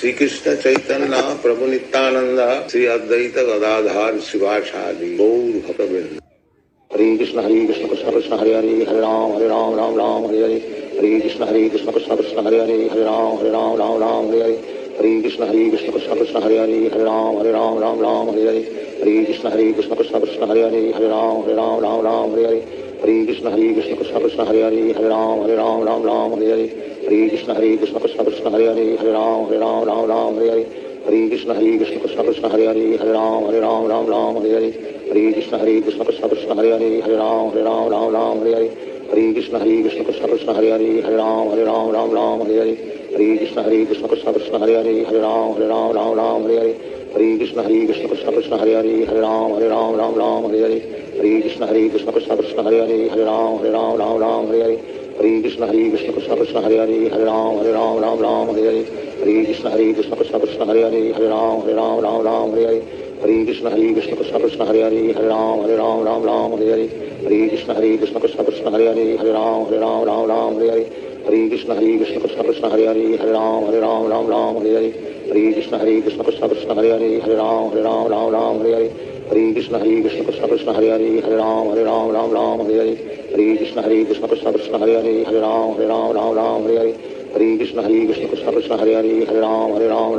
Shri Krishna Chaitanya Prabhu Nityanand Shri Advaita Gadadhar शिवासादि Gaur भक्तवृंद। Hare Krishna Krishna Krishna Hare Hare Hare Ram Ram Ram Hare Hare. Hare Krishna Krishna Krishna Hare Hare Hare Ram Ram Hare Hare. Hare Krishna Krishna Krishna Hare Hare Hare Ram Ram Hare Hare. Hare Krishna Krishna Krishna Hare Hare Hare Ram Ram Hare Hare. Hare Krishna Krishna Krishna Hare Hare Hare Ram Ram Hare Hare. Hare Krishna Krishna Krishna Krishna Hare Hare Hare Ram Hare Hare. Hare Krishna Krishna Krishna Hare Hare Hare Ram Ram Hare Hare. Hare Krishna Krishna Krishna Krishna Hare Hare Hare Ram Hare Hare. Hare Krishna Krishna Krishna Krishna Hare Hare Hare Ram Hare Hare. Hare Krishna Krishna Krishna Krishna Hare Hare Hare Ram Hare Hare. Hare Krishna Krishna Krishna Krishna Hare Hare Hare Ram Hare Hare. Hare Krishna Krishna Krishna Krishna Hare Hare Hare Ram Hare Hare. Hare Krishna Krishna Krishna Krishna Hare Hare Hare Ram Hare Hare. Hare Krishna Krishna Krishna Krishna Hare Hare Hare Ram Hare Hare. Hare Krishna Krishna Krishna Krishna Hare Hare Hare Ram Hare Hare. Hare Krishna Krishna Krishna Krishna Hare Hare Hare Ram Hare Hare. Hare Krishna Krishna Krishna Krishna Hare Hare Hare Ram Hare Hare. Hare Krishna Krishna Krishna Krishna Hare Hare Hare Ram Hare Hare. Hare Krishna Krishna Krishna Krishna Hare Hare Hare Ram Hare Hare. Hare Krishna Krishna Krishna Krishna Hare Hare Hare Ram Hare Hare. Hare Krishna Krishna Krishna Krishna Hare Hare Hare Ram Hare Hare. Hare Krishna Krishna Krishna Krishna Hare Hare Hare Ram Hare Hare. Hare Krishna Krishna Krishna Krishna Hare Hare Hare Ram Hare Hare.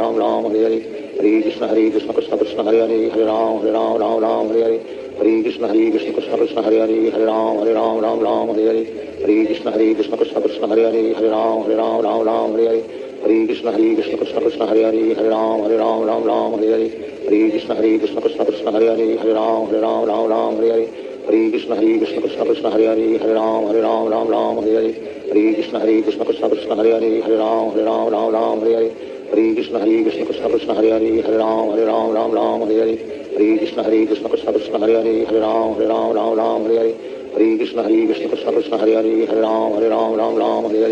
Hare Krishna Krishna Krishna Krishna Hare Hare Hare Ram Hare Hare. Hare Krishna Krishna Krishna Krishna Hare Hare Hare Ram Hare Hare. Hare Krishna Krishna Krishna Krishna Hare Hare Hare Ram Hare Hare. Hare Krishna Krishna Krishna Krishna Hare Hare Hare Ram Hare Hare. Hare Krishna Krishna Krishna Krishna Hare Hare Hare Ram Hare Hare. Hare Krishna Krishna Krishna Krishna Hare Hare Hare Ram Hare Hare. Hare Krishna Krishna Krishna Krishna Hare Hare Hare Ram Hare Hare. Hare Krishna Krishna Krishna Krishna Hare Hare Hare Ram Hare Hare. Hare Krishna Krishna Krishna Krishna Hare Hare Hare Ram Hare Hare. Hare Krishna Krishna Krishna Krishna Hare Hare Hare Ram Hare Hare. Hare Krishna Krishna Krishna Krishna Hare Hare Hare Ram Hare Hare. Hare Krishna Krishna Krishna Krishna Hare Hare Hare Ram Hare Hare.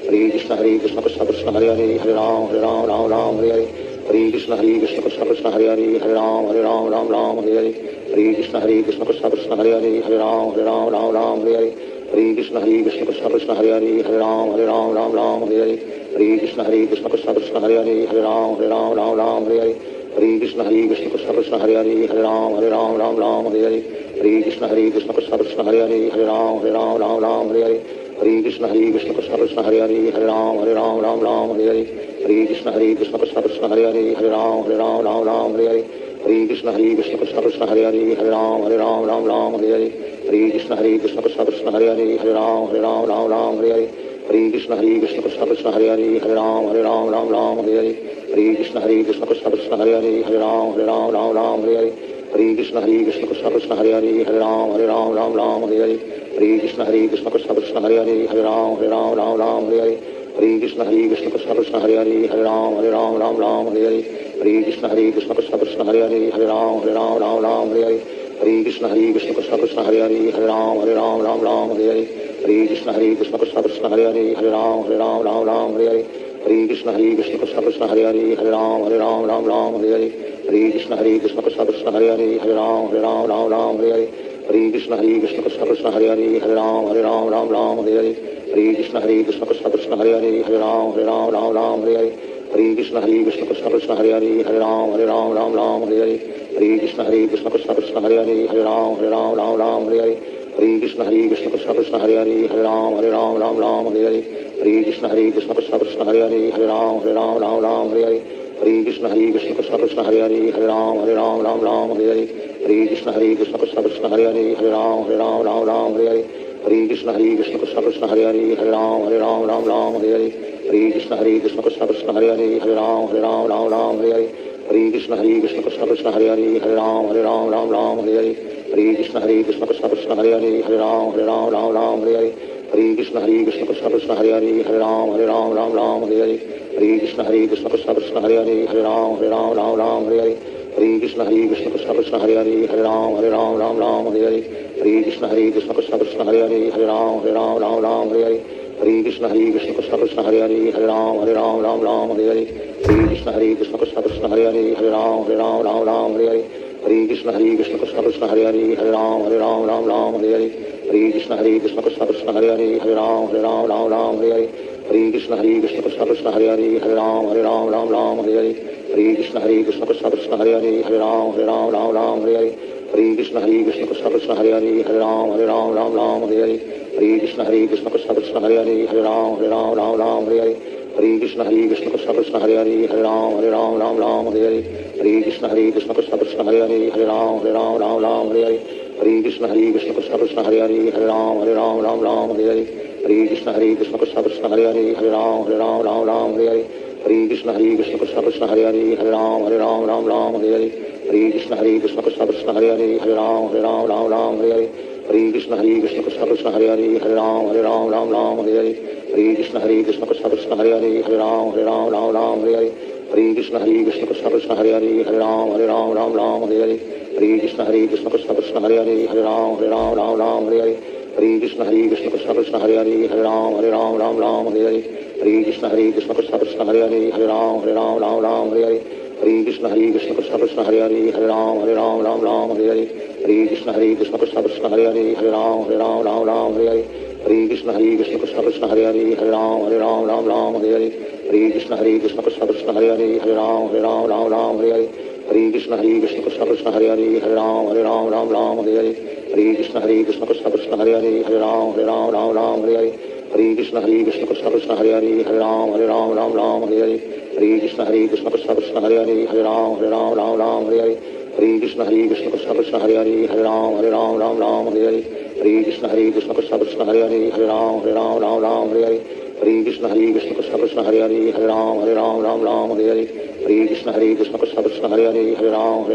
Hare Krishna Krishna Krishna Krishna Hare Hare Hare Ram Hare Hare. Hare Krishna Krishna Krishna Krishna Hare Hare Hare Ram Hare Hare. Hare Krishna Krishna Krishna Krishna Hare Hare Hare Ram Hare Hare. Hare Krishna Krishna Krishna Krishna Hare Hare Hare Ram Hare Hare. Hare Krishna Krishna Krishna Krishna Hare Hare Hare Ram Hare Hare. Hare Krishna Krishna Krishna Krishna Hare Hare Hare Ram Hare Hare. Hare Krishna Krishna Krishna Krishna Hare Hare Hare Ram Hare Hare. Hare Krishna Krishna Krishna Krishna Hare Hare Hare Ram Hare Hare. Hare Krishna Krishna Krishna Krishna Hare Hare Hare Ram Hare Hare. Hare Krishna Krishna Krishna Krishna Hare Hare Hare Ram Hare Hare. Hare Krishna Krishna Krishna Krishna Hare Hare Hare Ram Hare Hare. Hare Krishna Krishna Krishna Krishna Hare Hare Hare Ram Hare Hare. Hare Krishna Krishna Krishna Krishna Hare Hare Hare Ram Hare Hare. Hare Krishna Krishna Krishna Krishna Hare Hare Hare Ram Hare Hare. Hare Krishna Krishna Krishna Krishna Hare Hare Hare Ram Hare Hare. Hare Krishna Krishna Krishna Krishna Hare Hare Hare Ram Hare Hare. Hare Krishna Krishna Krishna Krishna Hare Hare Hare Ram Hare Hare. Hare Krishna Krishna Krishna Krishna Hare Hare Hare Ram Hare Hare. Hare Krishna Krishna Krishna Krishna Hare Hare Hare Ram Hare Hare. Hare Krishna Krishna Krishna Krishna Hare Hare Hare Ram Hare Hare. Hare Krishna Krishna Krishna Krishna Hare Hare Hare Ram Hare Hare. Hare Krishna Krishna Krishna Krishna Hare Hare Hare Ram Hare Hare. Hare Krishna Krishna Krishna Krishna Hare Hare Hare Ram Hare Hare. Hare Krishna Krishna Krishna Krishna Hare Hare Hare Ram Hare Hare. Hare Krishna Krishna Krishna Krishna Hare Hare Hare Ram Hare Hare. Hare Krishna Krishna Krishna Krishna Hare Hare Hare Ram Hare Hare. Hare Krishna Krishna Krishna Krishna Hare Hare Hare Ram Hare Hare. Hare Krishna Krishna Krishna Krishna Hare Hare Hare Ram Hare Hare. Hare Krishna Krishna Krishna Krishna Hare Hare Hare Ram Hare Hare. Hare Krishna Krishna Krishna Krishna Hare Hare Hare Ram Hare Hare. Hare Krishna Krishna Krishna Krishna Hare Hare Hare Ram Hare Hare. Hare Krishna Krishna Krishna Krishna Hare Hare Hare Ram Hare Hare. Hare Krishna Krishna Krishna Krishna Hare Hare Hare Ram Hare Hare. Hare Krishna Krishna Krishna Krishna Hare Hare Hare Ram Hare Hare. Hare Krishna Krishna Krishna Krishna Hare Hare Hare Ram Hare Hare. Hare Krishna Krishna Krishna Krishna Hare Hare Hare Ram Hare Hare. Hare Krishna Krishna Krishna Krishna Hare Hare Hare Ram Hare Hare. Hare Krishna Krishna Krishna Hare Hare Hare Ram Ram Ram Hare Hare Hare Krishna Krishna Krishna Hare Hare Hare Ram Ram Hare Hare Hare Krishna Krishna Krishna Hare Hare Hare Ram Ram Hare Hare Hare Krishna Krishna Krishna Hare Hare Hare Ram Ram Hare Hare Hare Krishna Krishna Krishna Hare Hare Hare Ram Ram Hare Hare Hare Krishna Krishna Krishna Hare Hare Hare Ram Ram Hare Hare Hare Krishna Krishna Krishna Hare Hare Hare Ram Ram Hare Hare Hare Krishna Krishna Krishna Hare Hare Hare Ram Ram Hare Hare Hare Krishna Krishna Krishna Hare Hare Hare Ram Ram Hare Hare Hare Krishna Krishna Krishna Hare Hare Hare Ram Ram Hare Hare Hare Krishna Krishna Krishna Hare Hare Hare Ram Hare Hare Hare Krishna Krishna Krishna Hare Hare Hare Ram Hare Hare Hare Krishna Krishna Krishna Hare Hare Hare Ram Hare Hare Hare Krishna Krishna Krishna Hare Hare Hare Ram Hare Hare Hare Krishna Krishna Krishna Hare Hare Hare Ram Hare Hare Hare Krishna Krishna Krishna Hare Hare Hare Ram Hare Hare Hare Krishna Krishna Krishna Hare Hare Hare Ram Hare Hare Hare Krishna Krishna Krishna Hare Hare Hare Ram Hare Hare Hare Krishna Krishna Krishna Hare Hare Hare Ram Hare Hare Hare Krishna Krishna Krishna Hare Hare Hare Ram Hare Hare Hare Krishna Krishna Krishna Hare Hare Hare Ram Hare Hare Hare Krishna Krishna Krishna Hare Hare Hare Ram Hare Hare Hare Krishna Krishna Krishna Hare Hare Hare Ram Hare Hare Hare Krishna Krishna Krishna Hare Hare Hare Ram Hare Hare Hare Krishna Krishna Krishna Hare Hare Hare Ram Hare Hare Hare Krishna Krishna Krishna Hare Hare Hare Ram Hare Hare Hare Krishna Krishna Krishna Hare Hare Hare Ram Hare Hare Hare Krishna Krishna Krishna Hare Hare Hare Ram Hare Hare Hare Krishna Krishna Krishna Hare Hare Hare Ram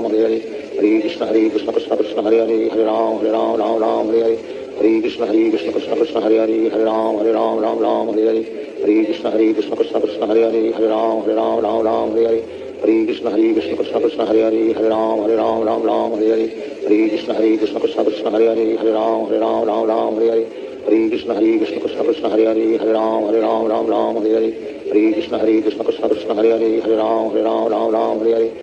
Hare Hare Hare Krishna Krishna Krishna Hare Hare Hare Ram Hare Hare Hare Krishna Krishna Krishna Hare Hare Hare Ram Hare Hare Hare Krishna Krishna Krishna Hare Hare Hare Ram Hare Hare Hare Krishna Krishna Krishna Hare Hare Hare Ram Hare Hare Hare Krishna Krishna Krishna Hare Hare Hare Ram Hare Hare Hare Krishna Krishna Krishna Hare Hare Hare Ram Hare Hare Hare Krishna Krishna Krishna Hare Hare Hare Ram Hare Hare